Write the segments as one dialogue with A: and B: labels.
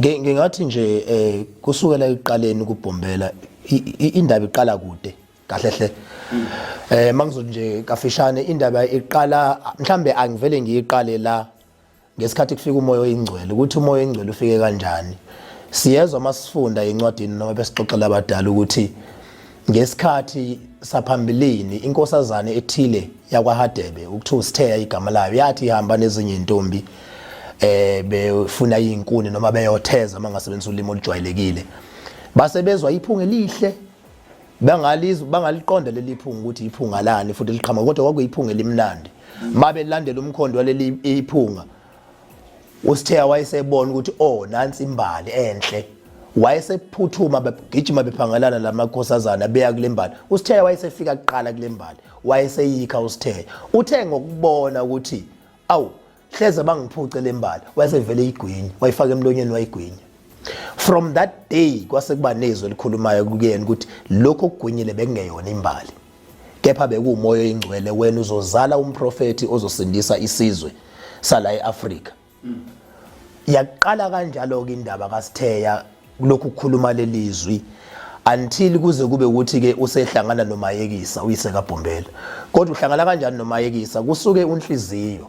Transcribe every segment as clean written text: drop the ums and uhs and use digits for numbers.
A: Ngingathi nje kusukela iqaleni kubhombela indaba iqala kude kahle hle mangizothi nje kafishane indaba iqala mhlambe angivele ngiyiqale la ngesikhathi kufika umoya oyingcwele ukuthi umoya oyingcwele ufike kanjani siyezwa masifunda incwadini noma besixoxela abadala ukuthi ngesikhathi saphambilini inkosazana ethile yakwaHadebe ukuthiwa uSitheya igama layo yathi ihamba nezinye intombi befuna izinkuni noma beyotheza mangasebenzisa ulimi olujwayelekile base bezwa iphunga elihle bangaliqonda leli phunga ukuthi iphunga lani futhi liqhamuka kodwa kwakuyiphunga elimnandi mabe landela umkhondo waleli iphunga uSitheya wayesebona ukuthi nansi imbali enhle wayesephuthuma begijima bephangalana lamakhosazana beya kulembali uSitheya wayesefika kuqala kulembali wayeseyikha uSitheya uthe ngokubona ukuthi hleze bangiphuce lembali wayesevele igwinya wayifaka emlonyeni wayigwinya from that day kwase kuba nezwe likhulumayo kuyena ukuthi lokho kugwinyile bekungeyona imbali kepha bekuumoya oyingcwele wena uzozala umprofeti ozosindisa isizwe sala eAfrika yaqala kanjalo ke indaba kaSitheya lokhu ukukhuluma lelizwi until kuze kube ukuthi ke usehlangana noMayekisa uyise kaBhombela kodwa uhlangana kanjani noMayekisa kusuke unhliziyo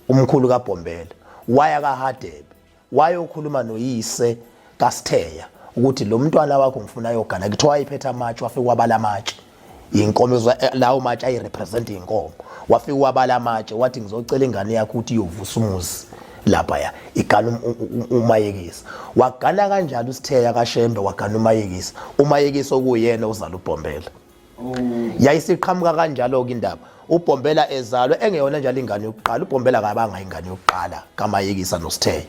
A: umkhulu kaBhombela waya kaHadebe wayokhuluma noyise kaSitheya ukuthi lo mntwana wakho ngifuna yogana kuthiwa ayiphethe amatshe wafika wabala amatshe inkomo lawo matshe ay represent inkomo wafika wabala amatshe wathi ngizocela ingane yakho ukuthi iyovusa umuzi lapha ya igana uMayekisa wagana kanjalo uSitheya kaShembe wagana uMayekisa okuyena uzala uBhombela yayisiqhamuka kanjalo ke indaba uBhombela ezalwe engeyona njalo ingane yokuqala uBhombela kabanga ingane yokuqala kaMayekisa noSitheya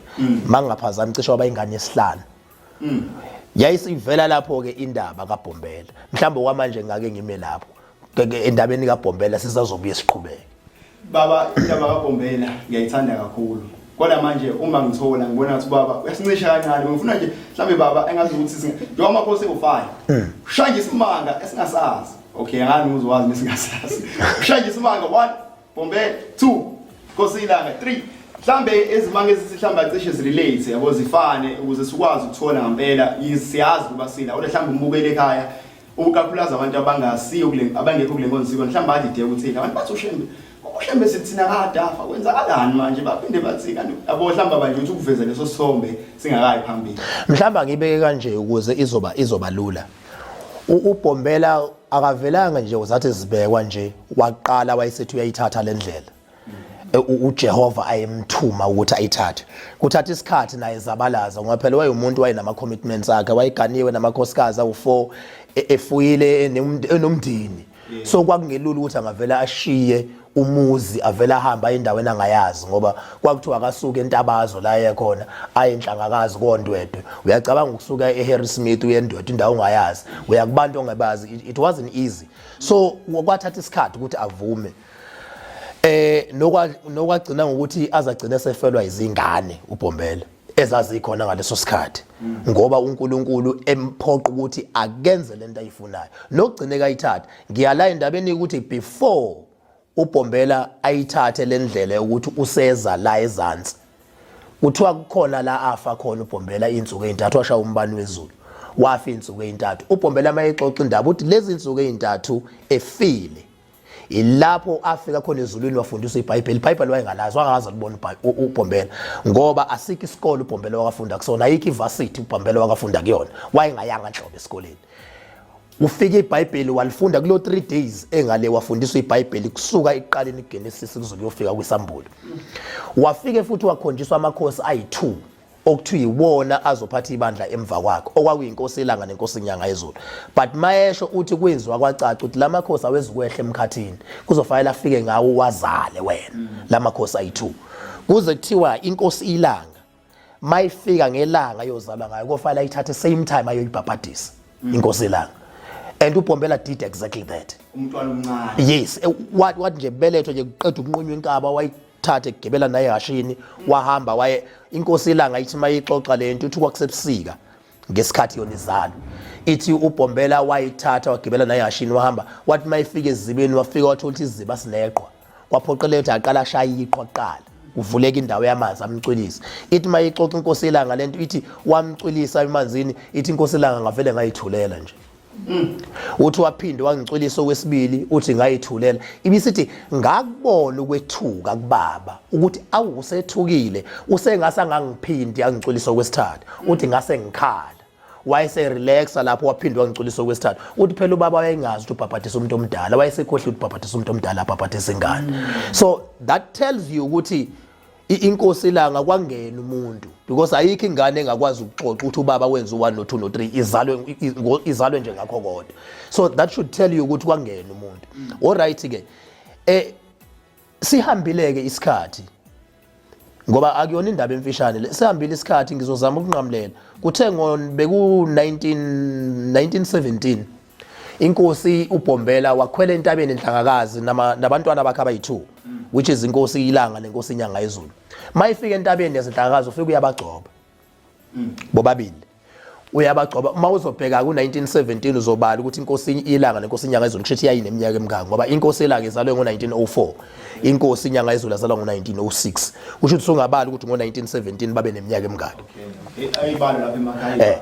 A: mangaphazami cishe waba ingane yesihlanu yayisivela lapho ke indaba kaBhombela mhlawumbe kwamanje ngake ngime lapho endabeni kaBhombela sisazobuye siqhubeke
B: baba indaba kaBhombela ngiyayithanda kakhulu kodwa manje uma ngithola ngibona ukuthi baba uyasincisha kancane ngifuna nje mhlambe baba engazi ukuthi njengoba amakhosi ufaya ushanje isimanga esingasazi okay ngani uzwazi nesingasazi ushanje isimanga 1 Bhombela 2 Nkosi ilanga 3 mhlambe ezimanga ezisihlamba cishe zirelate yabo zifane ukuze sikwazi ukuthola ngempela siyazi kuba sila ola mhlambe umbukele ekhaya ukakhulaza abantu abangasiyo kule abangekho kule nkonziko mhlambe adide ukuthi abantu bathi ushembe sithina kadafa kwenzakalani manje baphinde bathi kanti abo mhlamba manje uthi ukuveza leso sithombe singakayi phambili
A: mhlamba ngibeke kanje ukuze izoba lula uBhombela akavelanga nje uzathi zibekwa nje waqala wayesethi uyayithatha lendlela uJehova ayemthuma ukuthi ayithathe kuthatha isikhathi naye zabalaza ngoba phela wayemuntu wayenama commitments akhe wayiganiwe namakhosikazi awu4 efuyile enomndini so kwakungelula ukuthi angavela ashiye umuzi avela ahamba endaweni angayazi ngoba kwakuthiwa akasuka eNtabazo la ekhona aye enhlangakazi koNdwedwe uyacabanga ukusuka eHarrismith uyeNdwedwe indawo ongayazi uyakubantu ongabazi it wasn't easy so kwathatha isikhathi ukuthi avume nokwagcina ngokuthi azagcina sefelwa izingane uBhombela ezazikhona ngaleso sikhathi ngoba uNkulunkulu emphoqa ukuthi akenze lento ayifunayo nokugcineka ayithatha ngiyala indabeni ukuthi before uBhombela ayithathe lendlela ukuthi useza la ezantsi kuthiwa kukhona la afa khona uBhombela insuku ezintathu washaya umbani wezulu wafa insuku ezintathu uBhombela mayexoxa indaba uthi lezi insuku ezintathu efile ilapho afika khona ezulwini wafundisa iBhayibheli wayengalazi wangaza libona uBhombela ngoba asikho isikole uBhombela wakafunda kusona ayikho ivarsity uBhombela wakafunda kuyona wayengayanga nhlobo esikoleni ufika iBhayibheli walifunda kulo 3 days engale wafundiswa iBhayibheli kusuka iqaleni kuGenesis kuze kuyofika kwiSambulo wafike futhi wakhonjiswa amakhosi ayi2 okuthiwa iwona azophatha ibandla emva kwakhe okwakuyinkosi ilanga nenkosi inyanga yezulu but mayesho uthi kwenziwa kwacaca ukuthi lamakhosi awezikwehla emkhathini kuzofanele afike ngawo wazale wena lamakhosi ayi2 kuze kuthiwa inkosi ilanga mayifika ngelanga yozalwa ngayo kofanele ayithathe same time ayoyibhabhadisa inkosi ilanga and uBhombela did exactly that
B: umntwana omncane
A: yes what nje belethwa nje kuqeda ukunqunywa inkaba wayithathe kugebela naye ehashini wahamba waye inkosi ilanga ithi mayixoxa lento uthi kwakusebusika ngesikhathi yona izalo ithi uBhombela wayithatha wagibela naye ehashini wahamba wathi mayifika ezibeni wafika wathola iziba sineqhwa kwaphoqeleka ukuthi aqala ashaya iqhwa kuqala uvuleka indawo yamanzi amcwilisa ithi mayixoxa inkosi ilanga lento ithi wamcwilisa emanzini ithi inkosi ilanga ngavele ngayithulela nje uthi waphinde wangicwilisa okwesibili uthi ngayithulela ibisithi ngakubona ukwethuka kubaba ukuthi awusethukile usengase angangiphindi angicwilisa okwesithathu uthi ngase ngikhala wayese relaxa lapho waphinde wangicwilisa okwesithathu uthi phela ubaba wayengazi ukuthi ubhabhathisa umuntu omdala wayesekhohle ukuthi ubhabhathisa umuntu omdala abhabhathisa ingane so that tells you ukuthi inkosi ilanga kwangena umuntu because ayikho ingane engakwazi ukuxoxa ukuthi ubaba wenza u1 no2 no3 izalwe nje ngakho kodwa so that should tell you ukuthi kwangena umuntu alright ke sihambile ke isikhathi ngoba akuyona indaba emfishane le sihambile isikhathi ngizozama ukunqamlela kuthe beku 1917 inkosi uBhombela wakhwela entabeni enhlangakazi nabantwana bakhe abayi2 which is inkosi ilanga nenkosi inyanga yezulu mayifika entabeni yasenhlangakazi ufika uyabagcoba bobabili uyabagcoba mawuzobheka ku1917 uzobala ukuthi inkosi ilanga nenkosi inyanga yezulu kushithi yayineminyaka emingaka ngoba inkosi ilanga izalwe ngo1904 inkosi inyanga yezulu yazalwa ngo1906 kusho ukuthi sungabala ukuthi ngo1917 babe neminyaka emingaka
B: ayibalo lapha emakhaya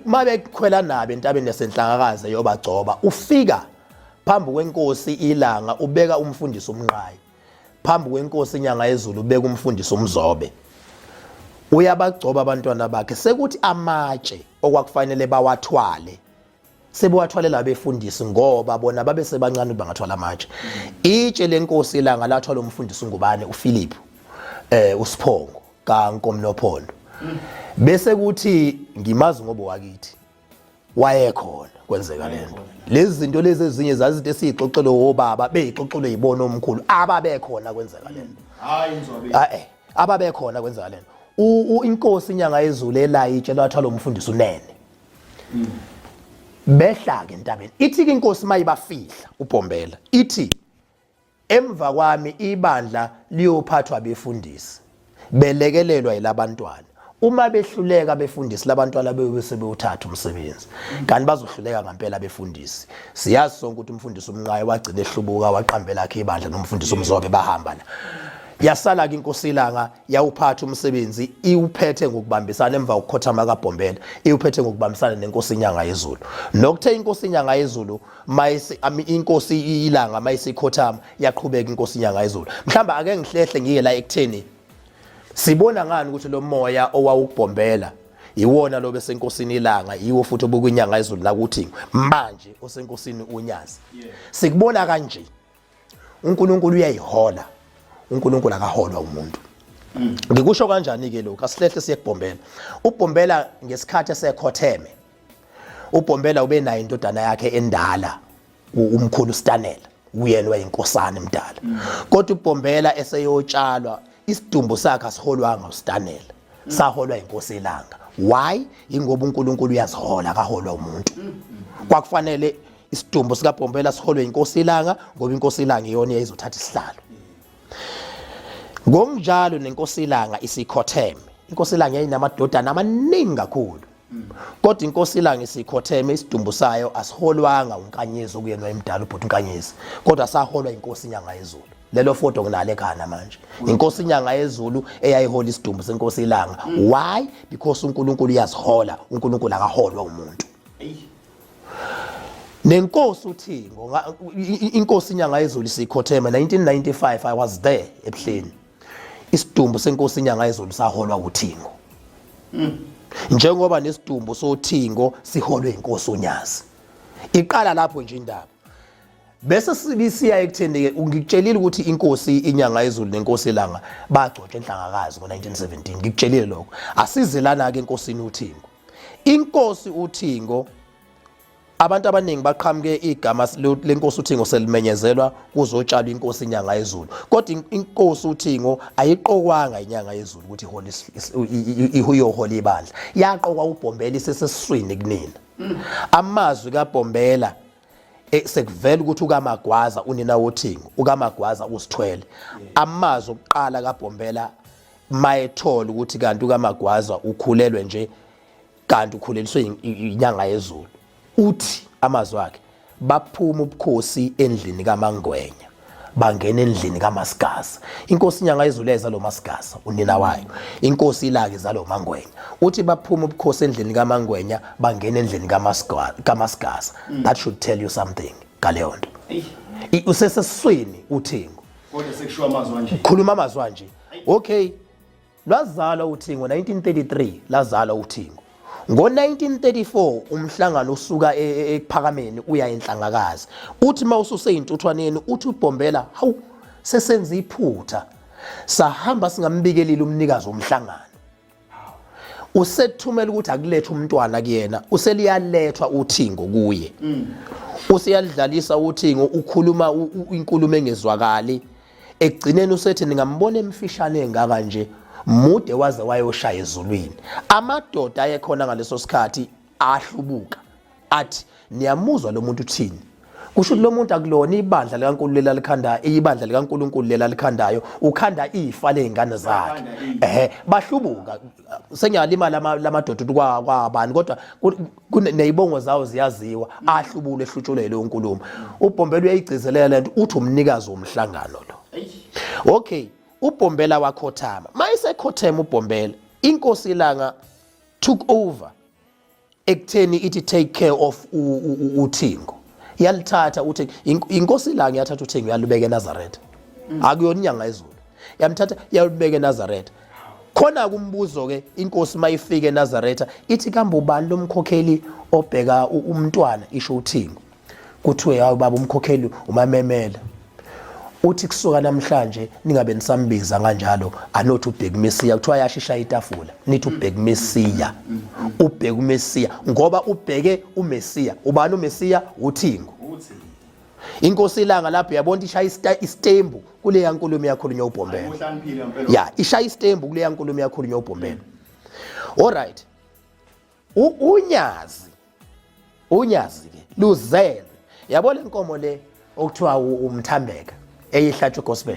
A: uma bekhwela nabe entabeni yasenhlangakazi yobagcoba ufika phambi kwenkosi ilanga ubeka umfundisi umnqayi phambi kwenkosi inyanga yezulu ubeka umfundisi umzobe uyabagcoba abantwana bakhe sekuthi amatshe okwakufanele bawathwale sebewathwalela abefundisi ngoba bona babe sebancane bangathwala amatshe itshe lenkosi ilanga lathwala umfundisi ngubane uPhilip uSiphongo kaNkomnophondo bese kuthi ngimazi ngoba wakithi wayekhona kwenzeka lento lezi zinto lezi ezinye zazithi esixoxelo obaba beyixoxelwe yibona omkhulu ababekhona kwenzeka lento
B: hayi inzobe
A: ababekhona kwenzeka lento inkosi inyanga yezulu elayitshe lathwala umfundisi unene behla ke entabeni ithi inkosi mayibafihla uBhombela ithi emva kwami ibandla liyophathwa befundisi belekelelwa yilabantwana uma behluleka befundisi labantwana sebewuthatha umsebenzi kanti bazohluleka ngempela befundisi siyazi sonke ukuthi umfundisi umnqayi wagcina ehlubuka waqambela akhe ibandla nomfundisi umzobe bahamba la yasala ke inkosi ilanga yawuphatha umsebenzi iwuphethe ngokubambisana emva kokukhothama kaBhombela iwuphethe ngokubambisana nenkosi inyanga yezulu nokuthe inkosi inyanga yezulu inkosi ilanga mayisikhothama yaqhubeka inkosi inyanga yezulu mhlamba ake ngihlehle ngike la ekutheni sibona ngani ukuthi lo moya owawuBhombela iwona lo besenkosini ilanga yiwo futhi obukwinyanga yezulu la kuthi manje osenkosini uNyazi sikubona kanje uNkulunkulu uyayihola uNkulunkulu akaholwa umuntu ngikusho kanjani ke lokho asilehle siye kuBhombela uBhombela ngesikhathi esekhotheme uBhombela ube nayo indodana yakhe endala umkhulu Stanela uyena wayinkosana emdala kodwa uBhombela eseyotshalwa isidumbu sakhe asiholwanga uStanela saholwa inkosi ilanga why ingoba uNkulunkulu uyazihola akaholwa umuntu kwakufanele isidumbu sika Bhombela siholwe inkosi ilanga ngoba inkosi ilanga iyona eyizothatha isihlalo ngokunjalo nenkosi ilanga isikhotheme inkosi ilanga yayinamadodana amaningi kakhulu kodwa inkosi ilanga isikhotheme isidumbu sayo asiholwanga uNkanyezi okuyena emdala ubhuti uNkanyezi kodwa saholwa inkosi inyanga yezulu lelo foto kunale ekhana manje inkosi inyanga yezulu eyayihola isidumbu senkosi ilanga why because uNkulunkulu uyazihola uNkulunkulu akaholwa umuntu nenkosi uThingo inkosi inyanga yezulu isikhotheme 1995 I was there eBhleni isidumbu senkosi inyanga yezulu saholwa uThingo njengoba nesidumbu soThingo siholwe inkosi uNyazi iqala lapho nje indaba bese sibisiya ekutheni ngikutshelile ukuthi inkosi inyanga yezulu nenkosi ilanga bagcotshwa enhlangakazi ngo1917 ngikutshelile lokho asizelana ke enkosini uThingo inkosi uThingo abantu abaningi baqhamuke igama lenkosi uThingo selimenyezelwa kuzotshalwa inkosi inyanga yezulu kodwa inkosi uThingo ayiqokwanga inyanga yezulu ukuthi ihola ibandla yaqokwa uBhombela isesesiswini kunina amazwi kaBhombela sekuvela ukuthi ukaMagwaza unina woThingo ukaMagwaza usithwele amazwi okuqala kaBhombela mayethola ukuthi kanti ukaMagwaza ukhulelwe nje kanti ukhuleliswe inyanga yezulu uthi amazwi akhe baphuma ubukhosi endlini kaMangwenya bangena endlini kaMasigasa. Inkosi inyanga yezulu eza lo Masigasa unina wayo, inkosi ilake zalo Mangwenya. Uthi baphuma ubukhosi endlini kaMangwenya bangena endlini kaMasigasa. That should tell you something ngaleyo nto. Usesesiswini uThingo
B: kodwa sekushiwa amazwi nje,
A: khuluma amazwi nje. Okay, lazalwa uThingo 1933, lazalwa uThingo. Ngo-1934 umhlangano usuka ePhakameni uya eNhlangakazi. Uthi mawususe intuthwaneni uthi uBhombela hawu sesenza iphutha. Sahamba singambikelile umnikazi womhlangano. Usethumela ukuthi akulethe umntwana kuyena, useliyalethwa uThingo kuye. Usiyadlalisa uThingo ukhuluma inkulumo engezwakali. Ekugcineni usethi ningambona emfishane engaka nje. Mude waze wayoshaya ezulwini. Amadoda ayekhona ngaleso sikhathi ahlubuka athi niyamuzwa lo muntu uthini. Kusho lo muntu akulona ibandla likaNkulunkulu lelalikhandayo, ibandla likaNkulunkulu lelalikhandayo, ukhanda ifa lezingane zakhe. Bahlubuka. Sengiyalima lamadoda kwabani kodwa kunezibongo zawo ziyaziwa, ahlubule ehlutshulele uNkulunkulu. uBhombela uyayigcizelela lento uthi umnikazi womhlangano lo. Okay. uBhombela wakhothama. Mayisekhothema uBhombela, inkosi ilanga took over ekutheni ithi take care of uThingo. Yalithatha uthi inkosi ilanga yathatha uThingo yalubeka eNazaretha. Akuyona inyanga yezulu. Yamthatha yalubeka eNazaretha. Khona kumbuzo ke inkosi mayifika eNazaretha ithi kambe ubani lomkhokheli obheka umntwana isho uThingo. Kuthiwe hayi baba umkhokheli uMamemela. Uthi kusuka namhlanje ningabe nisambiza kanjalo anothi uBheki Mesiya, kuthiwa yashisha itafula nithi uBheki Mesiya. uBheki uMesiya ngoba ubheke uMesiya. Ubani uMesiya? uThingo. Inkosi ilanga lapho yabona ishaya istembu kule yankulumo yakhulunywa uBhombela. Ya, ishaya istembu kule yankulumo yakhulunywa uBhombela. Alright. Unyazi ke luzelwe. Yabona inkomo le okuthiwa umthambeka eyihlatshwe gospel.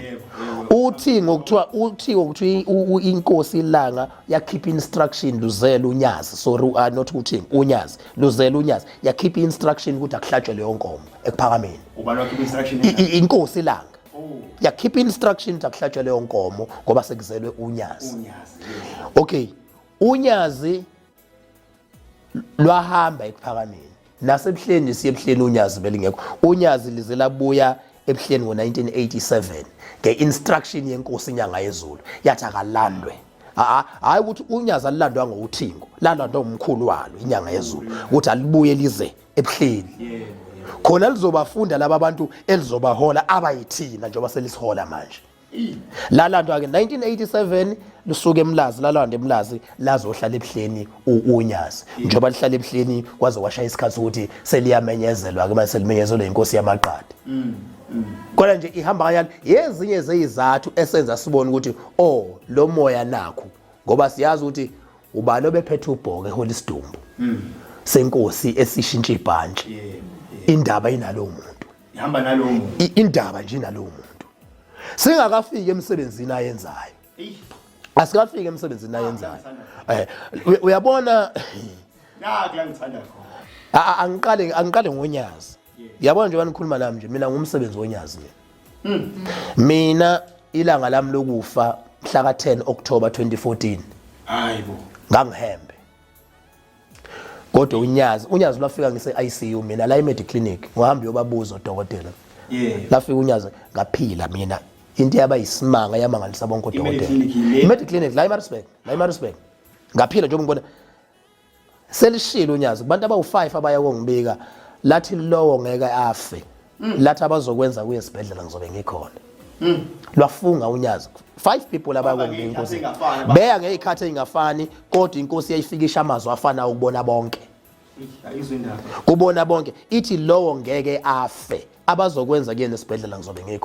A: Uthingo kuthiwa inkosi ilanga yakhip instruction luzela unyazi. Sorry, not uThingo, unyazi. Luzela unyazi. Yakhip instruction ukuthi akuhlatshwe leyo nkomo ePhakameni.
B: ubani wakhipha instruction
A: Inkosi ilanga. Yakhip instruction ukuthi akuhlatshwe leyo nkomo ngoba sekuzelwe unyazi. Okay. Unyazi lwahamba ePhakameni. Nasebuhleni siyebuhleni unyazi belingekho. Unyazi lize labuya ebuhleni ngo-1987 nge-instruction yenkosi inyanga yezulu yathi akalandwe. Hayi ukuthi unyazi alilandwa ngoUThingo, lalandwa umkhulu walo inyanga yezulu ukuthi alibuye lize ebuhleni. Khona lizobafunda laba abantu elizobahola abayithina njengoba selisihola manje. Lalandwa ke 1987 lusuke eMlazi, lalanda eMlazi lazohlala ebuhleni unyazi. Njengoba lihlala ebuhleni kwaze kwashaya isikhathi ukuthi seliyamenyezelwa ke manje selimenyezelwe inkosi yamaqadi. Kodwa nje ihamba kanjalo yezinye zezizathu esenza sibone ukuthi lo moya nakho ngoba siyazi ukuthi ubani obephethe uBhoke ehola isidumbu senkosi esishintsha ibhantshi. Indaba inalo umuntu.
B: ihamba nalowo muntu.
A: Indaba nje inalo umuntu. Singakafiki emsebenzini ayenzayo. Asikafiki emsebenzini ayenzayo. Uyabona
B: la ngithanda khona.
A: Angiqale ngonyazi. Yabona nje banikhuluma nami nje mina ngumsebenzi wonyazi mina. Mina ilanga lami lokufa mhla ka10 October 2014.
B: Hayibo.
A: Ngangihembe. Kodwa unyazi lwafika ngise ICU mina la eMedical Clinic ngihamba yobabuza udokotela. Lafika unyazi ngaphila mina. Into yaba yisimanga yamangalisa bonke odokotela. Medical Clinic la eMaritzburg. Ngaphila njengoba ngibona selishilo unyazi kubantu abawu5 abaya kongibika lathi lowo ngeke afe. Lathi abazokwenza kuye esibhedlela ngizobe ngikhona. Lwafunga unyazi 5 people abakongibika inkosi. Beya ngezikhathi ezingafani kodwa inkosi yayifikisha amazwi afana ukubona bonke.
B: Ayizwe indaba.
A: Kubona bonke ithi lowo ngeke afe abazokwenza kuyena esibhedlela ngizobe ngikhona.